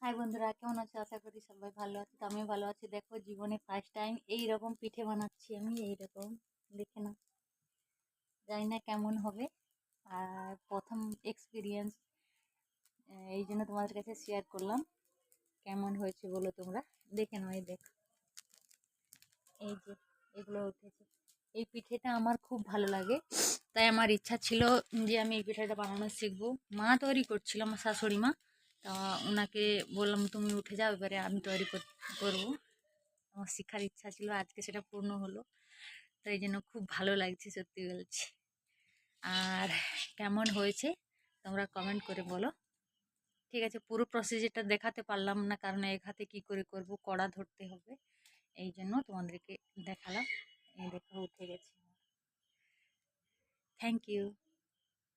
High বন্ধুরা, কেমন আছো? আশা করি সবাই ভালো আছে। তো আমিও ভালো আছি। দেখো, জীবনে ফার্স্ট টাইম এইরকম পিঠে বানাচ্ছি আমি। এইরকম দেখে না, জানি না কেমন হবে। আর প্রথম এক্সপিরিয়েন্স, এই জন্য তোমাদের কাছে শেয়ার করলাম। কেমন হয়েছে বলো তোমরা, দেখে নাও। এই দেখো, এই যে এগুলো উঠেছে। এই পিঠেটা আমার খুব ভালো লাগে, তাই আমার ইচ্ছা ছিল যে আমি এই পিঠাটা বানানো শিখবো। মা তৈরি করছিল, আমার শাশুড়ি মা। তা ওনাকে বললাম তুমি উঠে যাও, এবারে আমি তৈরি করবো। আমার শেখার ইচ্ছা ছিল, আজকে সেটা পূর্ণ হলো। তো এই জন্য খুব ভালো লাগছে, সত্যি বলছি। আর কেমন হয়েছে তোমরা কমেন্ট করে বলো। ঠিক আছে, পুরো প্রসিজারটা দেখাতে পারলাম না, কারণ এক হাতে কি করে করব, কড়া ধরতে হবে। এই জন্য তোমাদেরকে দেখালাম। এই দেখো, উঠে গেছে। Thank you.